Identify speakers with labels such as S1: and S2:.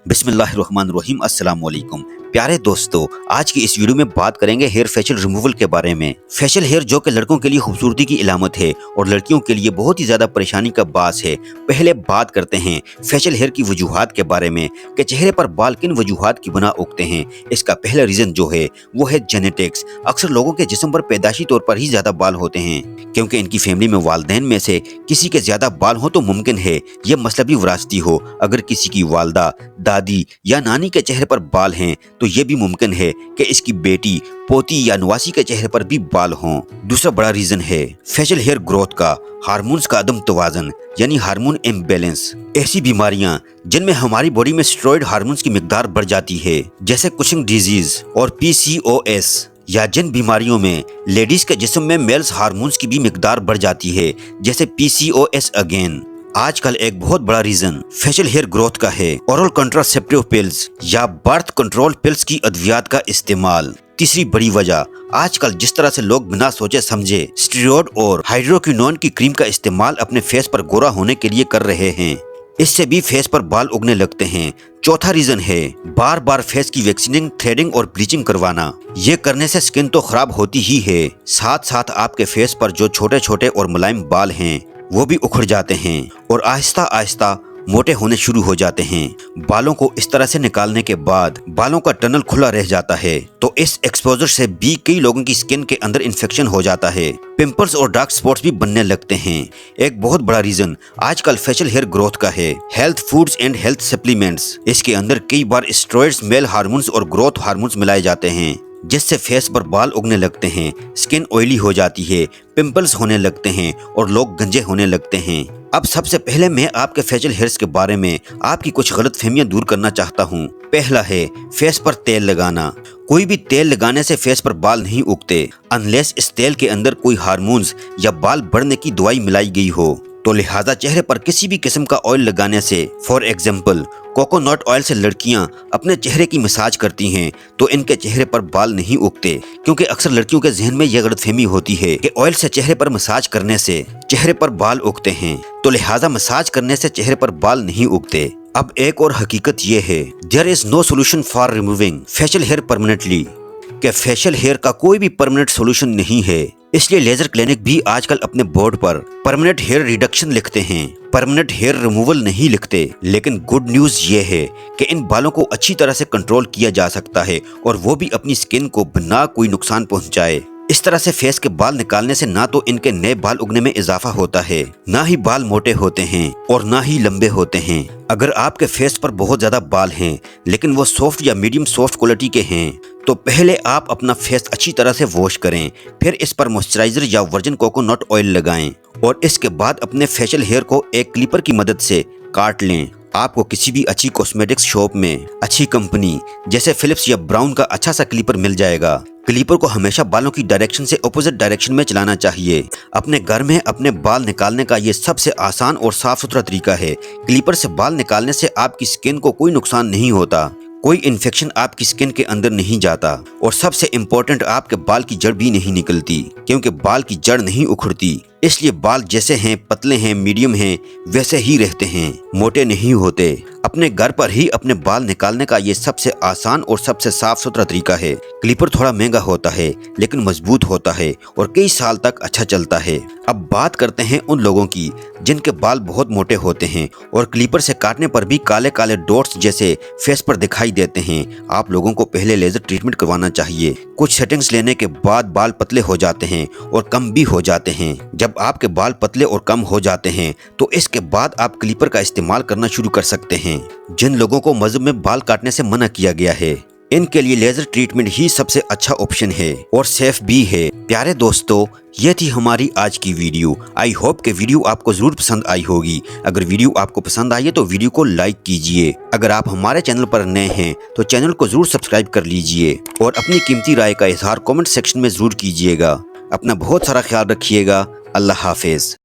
S1: बिस्मिल्लाहिर्रहमानिर्रहीम। अस्सलाम वालेकुम प्यारे दोस्तों, आज की इस वीडियो में बात करेंगे हेयर फेशियल रिमूवल के बारे में। फेशियल हेयर जो कि लड़कों के लिए खूबसूरती की इलामत है और लड़कियों के लिए बहुत ही ज्यादा परेशानी का बास है। पहले बात करते हैं फेशियल हेयर की वजूहात के बारे में कि चेहरे पर बाल किन वजूहात की बना उगते हैं। इसका पहला रीजन जो है वो है जेनेटिक्स। अक्सर लोगों के जिस्म पर पैदाशी तौर पर ही ज्यादा बाल होते हैं, क्योंकि इनकी फैमिली में वालिदैन में से किसी के ज्यादा बाल हो तो मुमकिन है ये मसला भी विरासती हो। अगर किसी की वालदा, दादी या नानी के चेहरे पर बाल हैं तो ये भी मुमकिन है कि इसकी बेटी, पोती या नवासी के चेहरे पर भी बाल हों। दूसरा बड़ा रीजन है फेशियल हेयर ग्रोथ का हार्मोन्स का अदम तवाज़न यानी हार्मोन इम्बैलेंस। ऐसी बीमारियां जिनमें हमारी बॉडी में स्टेरॉयड हार्मोन्स की मिकदार बढ़ जाती है, जैसे कुशिंग डिजीज और PCOS, या जिन बीमारियों में लेडीज के जिस्म में मेल्स हार्मोन्स की भी मिकदार बढ़ जाती है, जैसे PCOS अगेन। आजकल एक बहुत बड़ा रीजन फेशियल हेयर ग्रोथ का है ओरल कंट्रासेप्टिव पिल्स या बर्थ कंट्रोल पिल्स की अद्वियात का इस्तेमाल। तीसरी बड़ी वजह आजकल जिस तरह से लोग बिना सोचे समझे स्टेरॉयड और हाइड्रोक्विनोन की क्रीम का इस्तेमाल अपने फेस पर गोरा होने के लिए कर रहे हैं, इससे भी फेस पर बाल उगने लगते हैं। चौथा रीजन है बार बार फेस की वैक्सीनिंग, थ्रेडिंग और ब्लीचिंग करवाना। ये करने से स्किन तो खराब होती ही है, साथ साथ आपके फेस पर जो छोटे छोटे और मुलायम बाल हैं वो भी उखड़ जाते हैं और आहिस्ता आहिस्ता मोटे होने शुरू हो जाते हैं। बालों को इस तरह से निकालने के बाद बालों का टनल खुला रह जाता है, तो इस एक्सपोजर से भी कई लोगों की स्किन के अंदर इन्फेक्शन हो जाता है। पिंपल्स और डार्क स्पॉट्स भी बनने लगते हैं। एक बहुत बड़ा रीजन आजकल फेशियल हेयर ग्रोथ का है health foods and health supplements. इसके अंदर कई बार स्टेरॉयड्स, मेल हार्मोन्स और ग्रोथ हार्मोन्स मिलाए जाते हैं, जिससे फेस पर बाल उगने लगते हैं, स्किन ऑयली हो जाती है, पिंपल्स होने लगते हैं और लोग गंजे होने लगते हैं। अब सबसे पहले मैं आपके फेशियल हेयर्स के बारे में आपकी कुछ गलत फहमियां दूर करना चाहता हूं। पहला है फेस पर तेल लगाना। कोई भी तेल लगाने से फेस पर बाल नहीं उगते अनलेस इस तेल के अंदर कोई हार्मोन्स या बाल बढ़ने की दवाई मिलाई गई हो। तो लिहाजा चेहरे पर किसी भी किस्म का ऑयल लगाने से, फॉर एग्जाम्पल कोकोनट ऑयल से लड़कियां अपने चेहरे की मसाज करती हैं तो इनके चेहरे पर बाल नहीं उगते, क्योंकि अक्सर लड़कियों के जहन में यह गलतफहमी होती है कि ऑयल से चेहरे पर मसाज करने से चेहरे पर बाल उगते हैं, तो लिहाजा मसाज करने से चेहरे पर बाल नहीं उगते। अब एक और हकीकत ये है, there is no solution for removing facial hair permanently, कि फेशियल हेयर का कोई भी परमानेंट सोल्यूशन नहीं है। इसलिए लेजर क्लिनिक भी आजकल अपने बोर्ड पर परमानेंट हेयर रिडक्शन लिखते हैं, परमानेंट हेयर रिमूवल नहीं लिखते। लेकिन गुड न्यूज ये है कि इन बालों को अच्छी तरह से कंट्रोल किया जा सकता है, और वो भी अपनी स्किन को बिना कोई नुकसान पहुंचाए। इस तरह से फेस के बाल निकालने से ना तो इनके नए बाल उगने में इजाफा होता है, ना ही बाल मोटे होते हैं और ना ही लंबे होते हैं। अगर आपके फेस पर बहुत ज्यादा बाल हैं लेकिन वो सॉफ्ट या मीडियम सॉफ्ट क्वालिटी के हैं, तो पहले आप अपना फेस अच्छी तरह से वॉश करें, फिर इस पर मॉइस्चराइजर या वर्जिन कोकोनट ऑयल लगाएं और इसके बाद अपने फेशियल हेयर को एक क्लिपर की मदद से काट लें। आपको किसी भी अच्छी कॉस्मेटिक्स शॉप में अच्छी कंपनी जैसे फिलिप्स या ब्राउन का अच्छा सा क्लिपर मिल जाएगा। क्लिपर को हमेशा बालों की डायरेक्शन से अपोजिट डायरेक्शन में चलाना चाहिए। अपने घर में अपने बाल निकालने का ये सबसे आसान और साफ सुथरा तरीका है। क्लिपर से बाल निकालने से आपकी स्किन को कोई नुकसान नहीं होता, कोई इन्फेक्शन आपकी स्किन के अंदर नहीं जाता, और सबसे इम्पोर्टेंट आपके बाल की जड़ भी नहीं निकलती, क्योंकि बाल की जड़ नहीं उखड़ती। इसलिए बाल जैसे हैं, पतले हैं, मीडियम हैं, वैसे ही रहते हैं, मोटे नहीं होते। अपने घर पर ही अपने बाल निकालने का ये सबसे आसान और सबसे साफ सुथरा तरीका है। क्लिपर थोड़ा महंगा होता है लेकिन मजबूत होता है और कई साल तक अच्छा चलता है। अब बात करते हैं उन लोगों की जिनके बाल बहुत मोटे होते हैं और क्लिपर से काटने पर भी काले काले डॉट्स जैसे फेस पर दिखाई देते हैं। आप लोगों को पहले लेजर ट्रीटमेंट करवाना चाहिए। कुछ सेटिंग्स लेने के बाद बाल पतले हो जाते हैं और कम भी हो जाते हैं। जब आपके बाल पतले और कम हो जाते हैं तो इसके बाद आप क्लिपर का इस्तेमाल करना शुरू कर सकते हैं। जिन लोगों को मज़हब में बाल काटने से मना किया गया है, इनके लिए लेजर ट्रीटमेंट ही सबसे अच्छा ऑप्शन है और सेफ भी है। प्यारे दोस्तों, ये थी हमारी आज की वीडियो। आई होप कि वीडियो आपको जरूर पसंद आई होगी। अगर वीडियो आपको पसंद आई है तो वीडियो को लाइक कीजिए। अगर आप हमारे चैनल पर नए हैं तो चैनल को जरूर सब्सक्राइब कर लीजिए और अपनी कीमती राय का इजहार कमेंट सेक्शन में जरूर कीजिएगा। अपना बहुत सारा ख्याल रखिएगा। अल्लाह हाफिज।